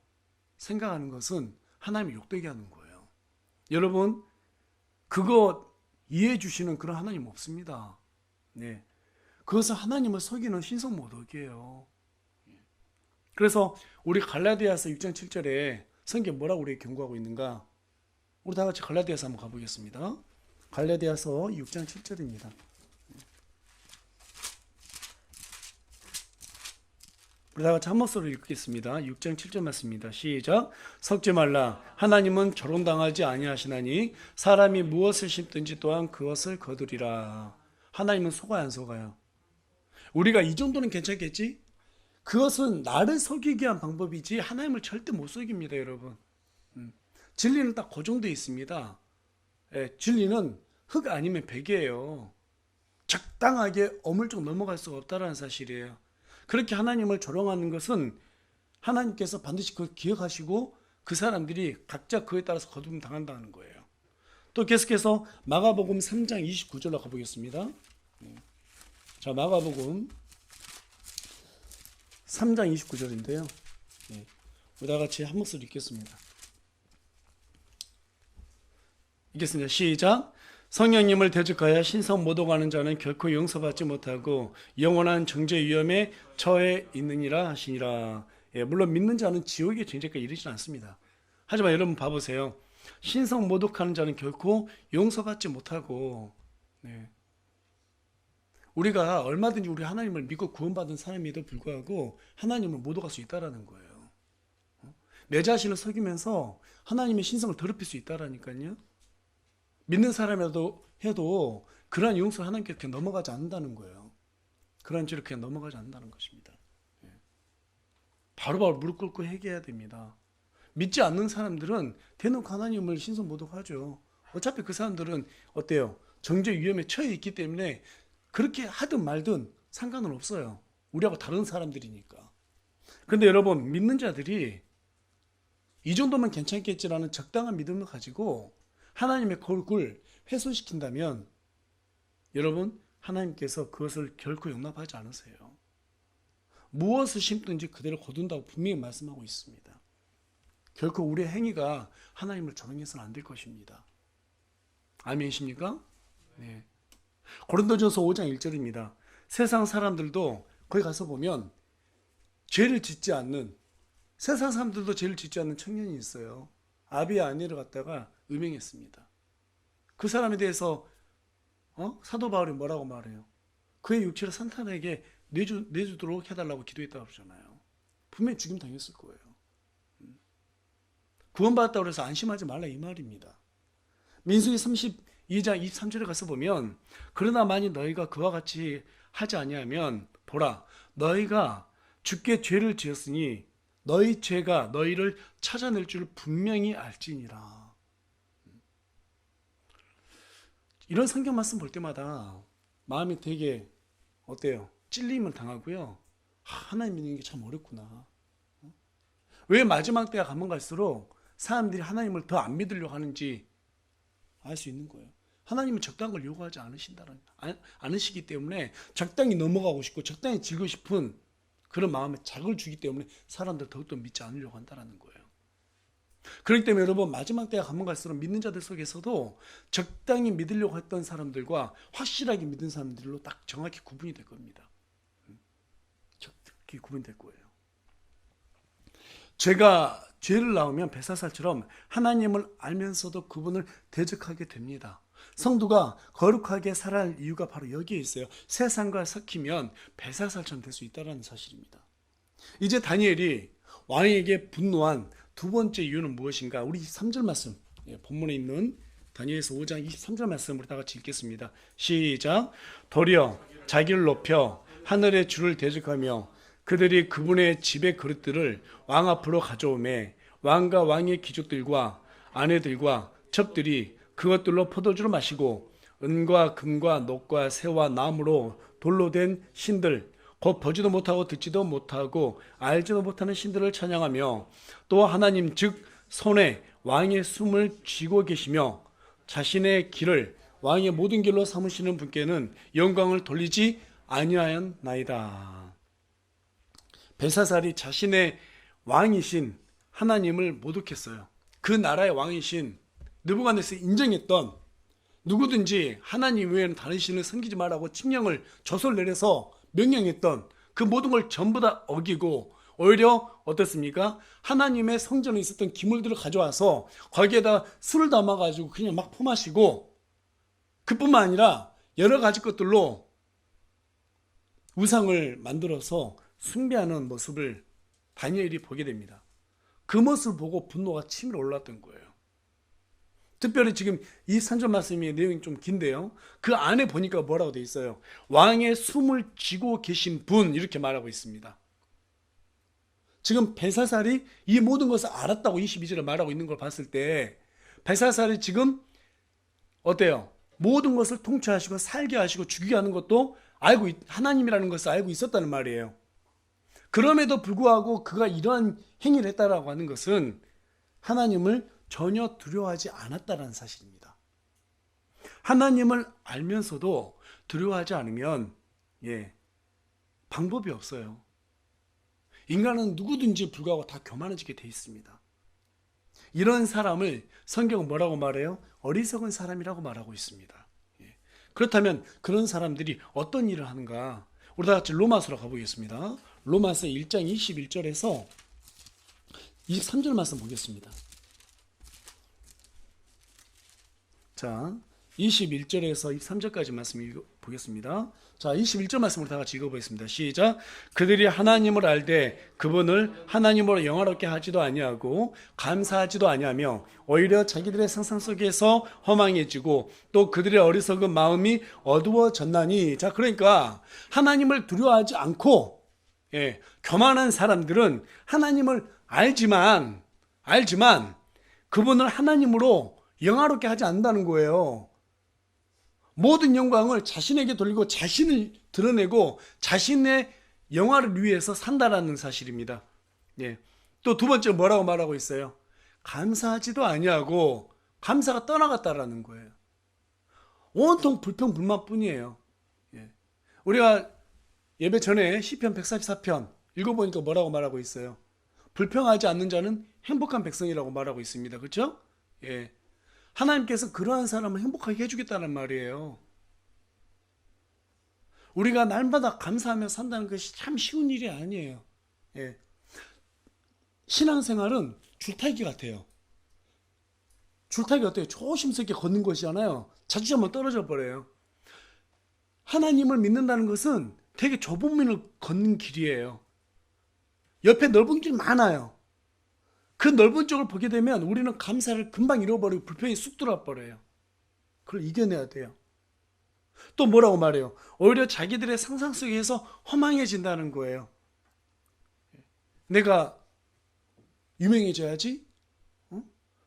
생각하는 것은 하나님을 욕되게 하는 거예요. 여러분 그거 이해해 주시는 그런 하나님 없습니다. 네. 그것은 하나님을 속이는 신성모독이에요. 그래서 우리 갈라디아서 6장 7절에 성경 뭐라고 우리에게 경고하고 있는가? 우리 다 같이 갈라디아서 한번 가보겠습니다. 갈라디아서 6장 7절입니다. 우리 다 같이 한 목소리로 읽겠습니다. 6장 7절 말씀입니다. 시작. 섞지 말라. 하나님은 조롱당하지 아니하시나니 사람이 무엇을 심든지 또한 그것을 거두리라. 하나님은 속아요 안 속아요? 우리가 이 정도는 괜찮겠지? 그것은 나를 속이기 위한 방법이지 하나님을 절대 못 속입니다 여러분. 진리는 딱 그 정도에 있습니다. 예, 진리는 흙 아니면 백이에요. 적당하게 어물쩍 넘어갈 수가 없다는 사실이에요. 그렇게 하나님을 조롱하는 것은 하나님께서 반드시 그걸 기억하시고 그 사람들이 각자 그에 따라서 거두임 당한다는 거예요. 또 계속해서 마가복음 3장 29절로 가보겠습니다. 자, 마가복음 3장 29절인데요. 우리 다 같이 한 목소리 읽겠습니다. 읽겠습니다. 시작. 성령님을 대적하여 신성 모독하는 자는 결코 용서받지 못하고 영원한 정죄 위험에 처해 있느니라 하시니라. 예, 물론 믿는 자는 지옥의 정죄까지 이르지 않습니다. 하지만 여러분 봐보세요. 신성 모독하는 자는 결코 용서받지 못하고 우리가 얼마든지 우리 하나님을 믿고 구원받은 사람에도 불구하고 하나님을 모독할 수 있다는 거예요. 내 자신을 속이면서 하나님의 신성을 더럽힐 수 있다라니까요. 믿는 사람이라도 해도 그러한 용서를 하나님께 그렇게 넘어가지 않는다는 거예요. 그러한 죄를 그냥 넘어가지 않는다는 것입니다. 바로바로 무릎 꿇고 회개해야 됩니다. 믿지 않는 사람들은 대놓고 하나님을 신성 모독하죠. 어차피 그 사람들은 어때요? 정죄 위험에 처해 있기 때문에 그렇게 하든 말든 상관은 없어요. 우리하고 다른 사람들이니까. 그런데 여러분, 믿는 자들이 이 정도면 괜찮겠지라는 적당한 믿음을 가지고 하나님의 거룩을 훼손시킨다면 여러분, 하나님께서 그것을 결코 용납하지 않으세요. 무엇을 심든지 그대로 거둔다고 분명히 말씀하고 있습니다. 결코 우리의 행위가 하나님을 조롱해서는 안 될 것입니다. 아멘이십니까? 네. 고린도전서 5장 1절입니다. 세상 사람들도 거기 가서 보면 죄를 짓지 않는, 세상 사람들도 죄를 짓지 않는 청년이 있어요. 아비의 아내를 갖다가 음행했습니다. 그 사람에 대해서 사도 바울이 뭐라고 말해요? 그의 육체를 산탄에게 내주도록 해달라고 기도했다고 그러잖아요. 분명히 죽임 당했을 거예요. 구원받았다고 해서 안심하지 말라 이 말입니다. 민수기 32장 23절에 가서 보면 그러나 만일 너희가 그와 같이 하지 아니하면 보라 너희가 주께 죄를 지었으니 너희 죄가 너희를 찾아낼 줄 분명히 알지니라. 이런 성경 말씀 볼 때마다 마음이 되게 어때요? 찔림을 당하고요. 하나님 믿는 게 참 어렵구나. 왜 마지막 때가 가면 갈수록 사람들이 하나님을 더 안 믿으려고 하는지 알 수 있는 거예요. 하나님은 적당한 걸 요구하지 않으시기 때문에 적당히 넘어가고 싶고 적당히 지고 싶은 그런 마음에 자극을 주기 때문에 사람들 더욱더 믿지 않으려고 한다는 거예요. 그렇기 때문에 여러분 마지막 때가 가면 갈수록 믿는 자들 속에서도 적당히 믿으려고 했던 사람들과 확실하게 믿은 사람들로 딱 정확히 구분이 될 겁니다. 정확히 구분될 거예요. 죄를 낳으면 뱀사살처럼 하나님을 알면서도 그분을 대적하게 됩니다. 성도가 거룩하게 살아야 할 이유가 바로 여기에 있어요. 세상과 섞이면 뱀사살처럼 될 수 있다는 사실입니다. 이제 다니엘이 왕에게 분노한 두 번째 이유는 무엇인가? 우리 23절 말씀, 본문에 있는 다니엘서 5장 23절 말씀을 다 같이 읽겠습니다. 시작. 도리어 자기를 높여 하늘의 주를 대적하며 그들이 그분의 집의 그릇들을 왕 앞으로 가져오매 왕과 왕의 귀족들과 아내들과 첩들이 그것들로 포도주를 마시고 은과 금과 녹과 새와 나무로 돌로 된 신들 곧 보지도 못하고 듣지도 못하고 알지도 못하는 신들을 찬양하며 또 하나님 즉 손에 왕의 숨을 쥐고 계시며 자신의 길을 왕의 모든 길로 삼으시는 분께는 영광을 돌리지 아니하였나이다. 벨사살이 자신의 왕이신 하나님을 모독했어요. 그 나라의 왕이신 느부갓네살이 인정했던 누구든지 하나님 외에는 다른 신을 섬기지 말라고 칙령을 조서를 내려서 명령했던 그 모든 걸 전부 다 어기고 오히려 어떻습니까? 하나님의 성전에 있었던 기물들을 가져와서 거기에다 술을 담아가지고 그냥 막 퍼마시고 그뿐만 아니라 여러 가지 것들로 우상을 만들어서 숭배하는 모습을 다니엘이 보게 됩니다. 그 모습을 보고 분노가 치밀어 올랐던 거예요. 특별히 지금 이 3절 말씀의 내용이 좀 긴데요. 그 안에 보니까 뭐라고 돼 있어요? 왕의 숨을 쥐고 계신 분 이렇게 말하고 있습니다. 지금 벨사살이 이 모든 것을 알았다고 22절에 말하고 있는 걸 봤을 때 벨사살이 지금 어때요? 모든 것을 통치하시고 살게 하시고 죽이게 하는 것도 하나님이라는 것을 알고 있었다는 말이에요. 그럼에도 불구하고 그가 이러한 행위를 했다라고 하는 것은 하나님을 전혀 두려워하지 않았다는 사실입니다. 하나님을 알면서도 두려워하지 않으면 방법이 없어요. 인간은 누구든지 불구하고 다 교만해지게 돼 있습니다. 이런 사람을 성경은 뭐라고 말해요? 어리석은 사람이라고 말하고 있습니다. 그렇다면 그런 사람들이 어떤 일을 하는가? 우리 다 같이 로마서로 가보겠습니다. 로마서 1장 21절에서 23절 말씀 보겠습니다. 자, 21절에서 23절까지 말씀 보겠습니다. 자, 21절 말씀을 다 같이 읽어보겠습니다. 시작. 그들이 하나님을 알되 그분을 하나님으로 영화롭게 하지도 아니하고 감사하지도 아니하며 오히려 자기들의 상상 속에서 허망해지고 또 그들의 어리석은 마음이 어두워졌나니. 자, 그러니까 하나님을 두려워하지 않고 교만한 사람들은 하나님을 알지만 알지만 그분을 하나님으로 영화롭게 하지 않는다는 거예요. 모든 영광을 자신에게 돌리고 자신을 드러내고 자신의 영화를 위해서 산다라는 사실입니다. 예. 또 두 번째 뭐라고 말하고 있어요? 감사하지도 아니하고 감사가 떠나갔다라는 거예요. 온통 불평 불만뿐이에요. 예. 우리가 예배 전에 시편 144편 읽어보니까 뭐라고 말하고 있어요? 불평하지 않는 자는 행복한 백성이라고 말하고 있습니다. 그렇죠? 예. 하나님께서 그러한 사람을 행복하게 해주겠다는 말이에요. 우리가 날마다 감사하며 산다는 것이 참 쉬운 일이 아니에요. 예. 신앙생활은 줄타기 같아요. 줄타기 어때요? 조심스럽게 걷는 것이잖아요. 자칫하면 떨어져 버려요. 하나님을 믿는다는 것은 되게 좁은 문을 걷는 길이에요. 옆에 넓은 길 많아요. 그 넓은 쪽을 보게 되면 우리는 감사를 금방 잃어버리고 불평이 쑥 들어와 버려요. 그걸 이겨내야 돼요. 또 뭐라고 말해요? 오히려 자기들의 상상 속에서 허망해진다는 거예요. 내가 유명해져야지?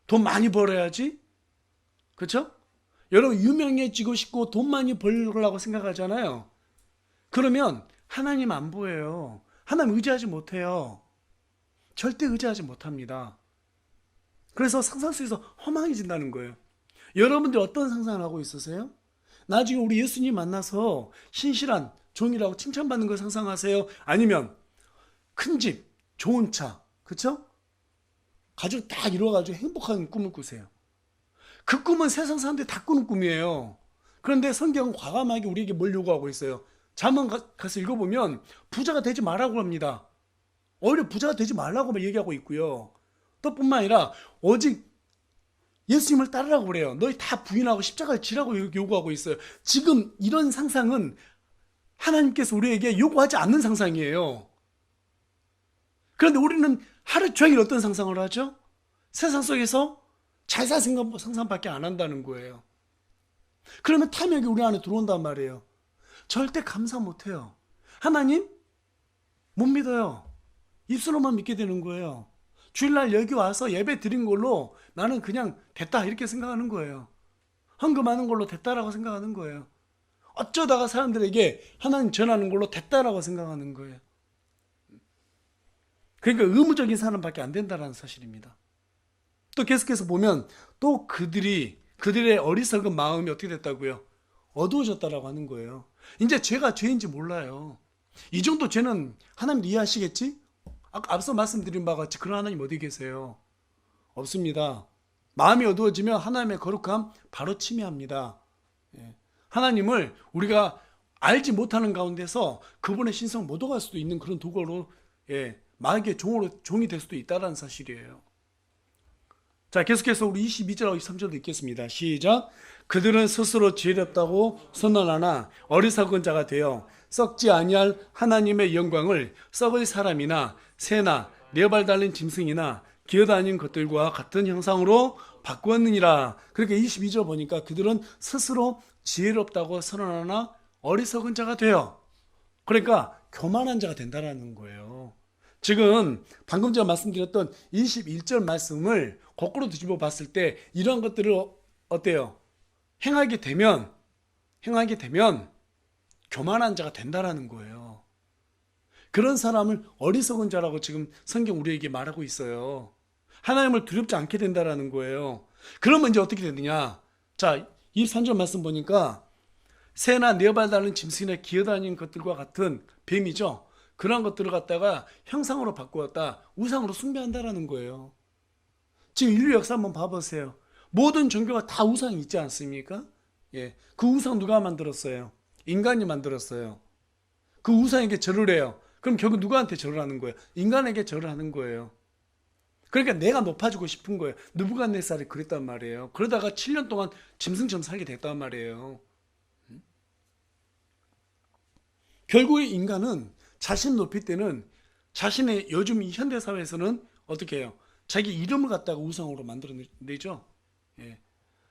돈 많이 벌어야지? 그렇죠? 여러분 유명해지고 싶고 돈 많이 벌려고 생각하잖아요. 그러면 하나님 안 보여요. 하나님 의지하지 못해요. 절대 의지하지 못합니다. 그래서 상상 속에서 허망해진다는 거예요. 여러분들 어떤 상상을 하고 있으세요? 나중에 우리 예수님 만나서 신실한 종이라고 칭찬받는 걸 상상하세요? 아니면 큰 집, 좋은 차, 그쵸? 가족 딱 이루어가지고 행복한 꿈을 꾸세요. 그 꿈은 세상 사람들이 다 꾸는 꿈이에요. 그런데 성경은 과감하게 우리에게 뭘 요구하고 있어요? 잠언 가서 읽어보면 부자가 되지 말라고 합니다. 오히려 부자가 되지 말라고 얘기하고 있고요. 또 뿐만 아니라 오직 예수님을 따르라고 그래요. 너희 다 부인하고 십자가를 지라고 요구하고 있어요. 지금 이런 상상은 하나님께서 우리에게 요구하지 않는 상상이에요. 그런데 우리는 하루 종일 어떤 상상을 하죠? 세상 속에서 잘 살 상상밖에 안 한다는 거예요. 그러면 탐욕이 우리 안에 들어온단 말이에요. 절대 감사 못해요. 하나님? 못 믿어요. 입술로만 믿게 되는 거예요. 주일날 여기 와서 예배 드린 걸로 나는 그냥 됐다 이렇게 생각하는 거예요. 헌금하는 걸로 됐다라고 생각하는 거예요. 어쩌다가 사람들에게 하나님 전하는 걸로 됐다라고 생각하는 거예요. 그러니까 의무적인 사람밖에 안 된다는 사실입니다. 또 계속해서 보면 또 그들의 어리석은 마음이 어떻게 됐다고요? 어두워졌다라고 하는 거예요. 이제 죄가 죄인지 몰라요. 이 정도 죄는 하나님 이해하시겠지? 아까 앞서 말씀드린 바와 같이 그런 하나님 어디 계세요? 없습니다. 마음이 어두워지면 하나님의 거룩함 바로 침해합니다. 하나님을 우리가 알지 못하는 가운데서 그분의 신성 못 얻어갈 수도 있는 그런 도구로 마귀의 종이 될 수도 있다는 사실이에요. 자, 계속해서 우리 22절하고 23절도 읽겠습니다. 시작. 그들은 스스로 지혜롭다고 선언하나 어리석은 자가 되어 썩지 아니할 하나님의 영광을 썩을 사람이나 새나 네 발 달린 짐승이나 기어다니는 것들과 같은 형상으로 바꾸었느니라. 그러니까 22절 보니까 그들은 스스로 지혜롭다고 선언하나 어리석은 자가 되어, 그러니까 교만한 자가 된다는 거예요. 지금 방금 제가 말씀드렸던 21절 말씀을 거꾸로 뒤집어 봤을 때 이러한 것들을 어때요? 행하게 되면 교만한 자가 된다라는 거예요. 그런 사람을 어리석은 자라고 지금 성경 우리에게 말하고 있어요. 하나님을 두렵지 않게 된다라는 거예요. 그러면 이제 어떻게 되느냐? 자, 23절 말씀 보니까 새나 네 발 달린 짐승이나 기어다니는 것들과 같은 뱀이죠. 그런 것들을 갖다가 형상으로 바꾸었다. 우상으로 숭배한다라는 거예요. 지금 인류 역사 한번 봐보세요. 모든 종교가 다 우상이 있지 않습니까? 그 우상 누가 만들었어요? 인간이 만들었어요. 그 우상에게 절을 해요. 그럼 결국 누구한테 절을 하는 거예요? 인간에게 절을 하는 거예요. 그러니까 내가 높아지고 싶은 거예요. 느부갓네살이 그랬단 말이에요. 그러다가 7년 동안 짐승처럼 살게 됐단 말이에요. 결국에 인간은 자신 높일 때는 자신의 요즘 이 현대사회에서는 어떻게 해요? 자기 이름을 갖다가 우상으로 만들어내죠.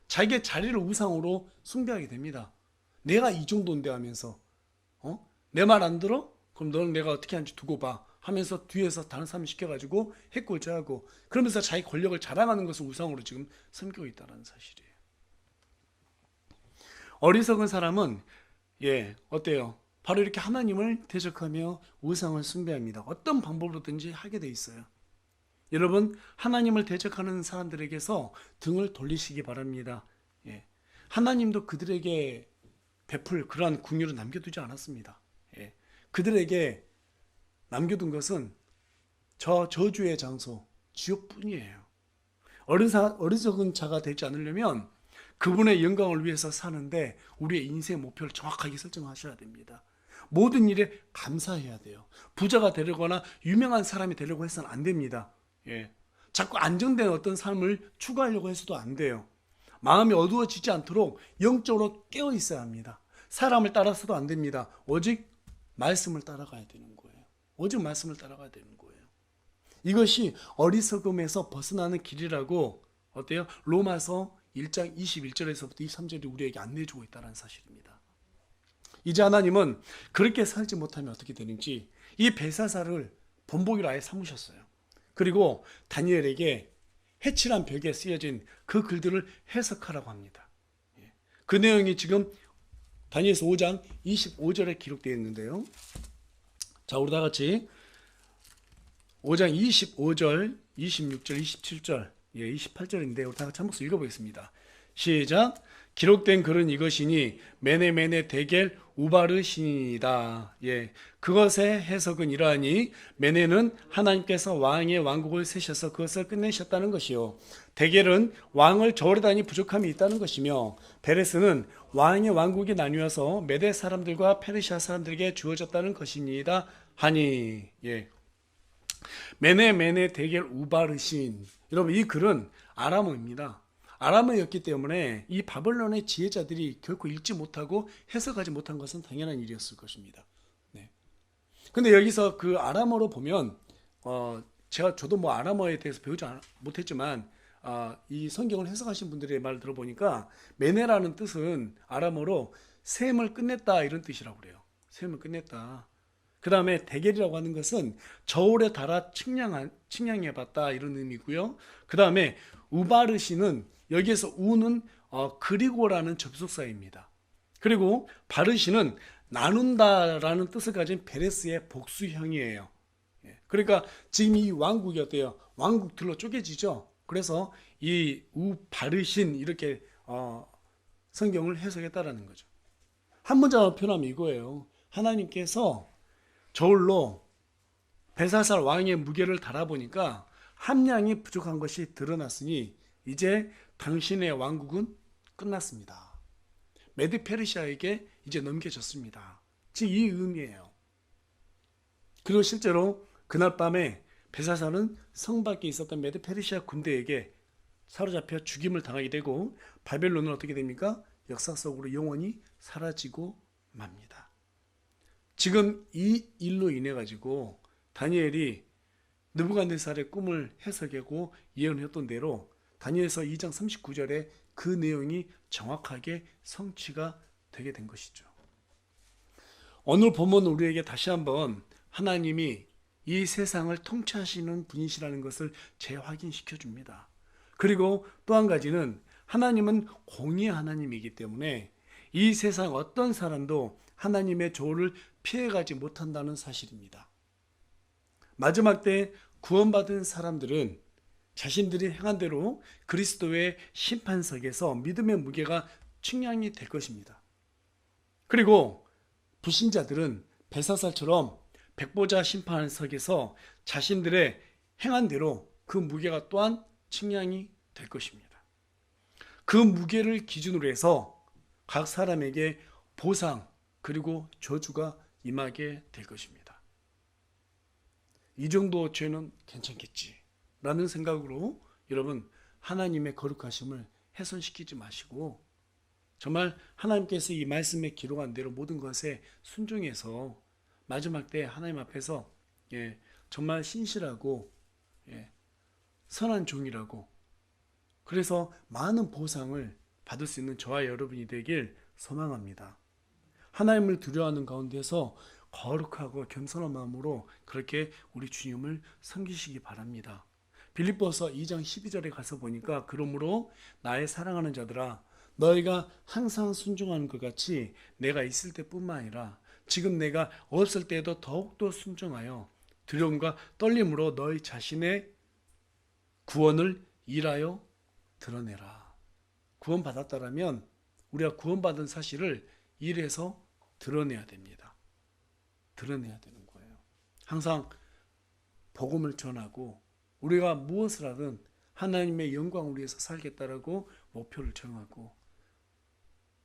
자기의 자리를 우상으로 숭배하게 됩니다. 내가 이 정도인데 하면서 내 말 안 들어? 그럼 너는 내가 어떻게 하는지 두고 봐 하면서 뒤에서 다른 사람 시켜가지고 해코지하고 그러면서 자기 권력을 자랑하는 것을 우상으로 지금 섬기고 있다는 사실이에요. 어리석은 사람은 어때요? 바로 이렇게 하나님을 대적하며 우상을 숭배합니다. 어떤 방법으로든지 하게 돼 있어요. 여러분, 하나님을 대적하는 사람들에게서 등을 돌리시기 바랍니다. 하나님도 그들에게 베풀 그러한 긍휼을 남겨두지 않았습니다. 그들에게 남겨둔 것은 저 저주의 장소, 지옥뿐이에요. 어리석은 자가 되지 않으려면 그분의 영광을 위해서 사는데 우리의 인생 목표를 정확하게 설정하셔야 됩니다. 모든 일에 감사해야 돼요. 부자가 되려거나 유명한 사람이 되려고 해서는 안 됩니다. 자꾸 안정된 어떤 삶을 추구하려고 해서도 안 돼요. 마음이 어두워지지 않도록 영적으로 깨어 있어야 합니다. 사람을 따라서도 안 됩니다. 오직 말씀을 따라가야 되는 거예요. 오직 말씀을 따라가야 되는 거예요. 이것이 어리석음에서 벗어나는 길이라고 어때요? 로마서 1장 21절에서부터 23절이 우리에게 안내해주고 있다는 사실입니다. 이제 하나님은 그렇게 살지 못하면 어떻게 되는지 이 벨사살을 본보기로 아예 삼으셨어요. 그리고 다니엘에게 해칠한 벽에 쓰여진 그 글들을 해석하라고 합니다. 그 내용이 지금 다니엘서 5장 25절에 기록되어 있는데요. 자, 우리 다 같이 5장 25절, 26절, 27절, 28절인데 우리 다 같이 한 목소리 읽어보겠습니다. 시작. 기록된 글은 이것이니 메네 데겔 우바르 신이다. 그것의 해석은 이러하니 메네는 하나님께서 왕의 왕국을 세셔서 그것을 끝내셨다는 것이요. 데겔은 왕을 저울에다니 부족함이 있다는 것이며 베레스는 왕의 왕국이 나뉘어서 메대 사람들과 페르시아 사람들에게 주어졌다는 것입니다. 하니 메네 데겔 우바르 신. 여러분, 이 글은 아람어입니다. 아람어였기 때문에 이 바벨론의 지혜자들이 결코 읽지 못하고 해석하지 못한 것은 당연한 일이었을 것입니다. 근데 여기서 그 아람어로 보면 저도 뭐 아람어에 대해서 배우지 못했지만 이 성경을 해석하신 분들의 말을 들어보니까 메네라는 뜻은 아람어로 셈을 끝냈다 이런 뜻이라고 그래요. 셈을 끝냈다. 그 다음에 데겔이라고 하는 것은 저울에 달아 측량해봤다 이런 의미고요. 그 다음에 우바르시는 여기에서 우는 그리고라는 접속사입니다. 그리고 바르시는 나눈다라는 뜻을 가진 베레스의 복수형이에요. 그러니까 지금 이 왕국이 어때요? 왕국들로 쪼개지죠. 그래서 이 우바르신 이렇게 성경을 해석했다라는 거죠. 한 문장으로 표현하면 이거예요. 하나님께서 저울로 벨사살 왕의 무게를 달아보니까 함량이 부족한 것이 드러났으니 이제 당신의 왕국은 끝났습니다. 메드 페르시아에게 이제 넘겨졌습니다. 즉 이 의미예요. 그리고 실제로 그날 밤에 벨사살은 성 밖에 있었던 메드 페르시아 군대에게 사로잡혀 죽임을 당하게 되고 바벨론은 어떻게 됩니까? 역사 속으로 영원히 사라지고 맙니다. 지금 이 일로 인해 가지고 다니엘이 느부갓네살의 꿈을 해석하고 예언했던 대로 다니엘서 2장 39절에 그 내용이 정확하게 성취가 되게 된 것이죠. 오늘 본문 우리에게 다시 한번 하나님이 이 세상을 통치하시는 분이시라는 것을 재확인시켜 줍니다. 그리고 또 한 가지는 하나님은 공의의 하나님이기 때문에 이 세상 어떤 사람도 하나님의 조를 피해가지 못한다는 사실입니다. 마지막 때 구원받은 사람들은 자신들이 행한 대로 그리스도의 심판석에서 믿음의 무게가 측량이 될 것입니다. 그리고 불신자들은 벨사살처럼 백보자 심판석에서 자신들의 행한 대로 그 무게가 또한 측량이 될 것입니다. 그 무게를 기준으로 해서 각 사람에게 보상 그리고 저주가 임하게 될 것입니다. 이 정도 죄는 괜찮겠지 라는 생각으로 여러분 하나님의 거룩하심을 훼손시키지 마시고 정말 하나님께서 이 말씀에 기록한 대로 모든 것에 순종해서 마지막 때 하나님 앞에서 정말 신실하고 선한 종이라고 그래서 많은 보상을 받을 수 있는 저와 여러분이 되길 소망합니다. 하나님을 두려워하는 가운데서 거룩하고 겸손한 마음으로 그렇게 우리 주님을 섬기시기 바랍니다. 빌립보서 2장 12절에 가서 보니까 그러므로 나의 사랑하는 자들아 너희가 항상 순종하는 것 같이 내가 있을 때뿐만 아니라 지금 내가 없을 때에도 더욱더 순종하여 두려움과 떨림으로 너희 자신의 구원을 일하여 드러내라. 구원받았다라면 우리가 구원받은 사실을 일해서 드러내야 됩니다. 드러내야 되는 거예요. 항상 복음을 전하고 우리가 무엇을 하든 하나님의 영광을 위해서 살겠다라고 목표를 정하고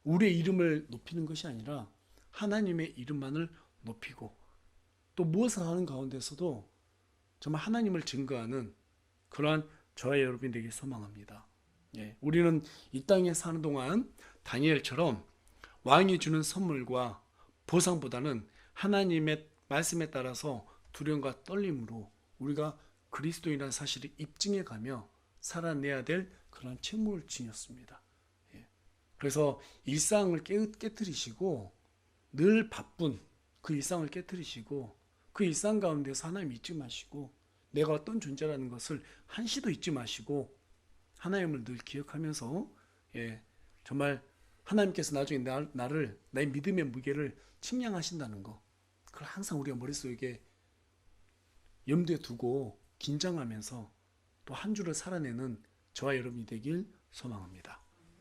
우리의 이름을 높이는 것이 아니라 하나님의 이름만을 높이고 또 무엇을 하는 가운데서도 정말 하나님을 증거하는 그러한 저와 여러분이 되길 소망합니다. 예, 우리는 이 땅에 사는 동안 다니엘처럼 왕이 주는 선물과 보상보다는 하나님의 말씀에 따라서 두려움과 떨림으로 우리가 그리스도인이라는 사실을 입증해 가며 살아내야 될 그런 책무를 지녔습니다. 예. 그래서 일상을 깨뜨리시고 늘 바쁜 그 일상을 깨뜨리시고 그 일상 가운데서 하나님 잊지 마시고 내가 어떤 존재라는 것을 한시도 잊지 마시고 하나님을 늘 기억하면서 예, 정말 하나님께서 나중에 나를 나의 믿음의 무게를 측량하신다는 거 그걸 항상 우리가 머릿속에 염두에 두고 긴장하면서 또 한 주를 살아내는 저와 여러분이 되길 소망합니다.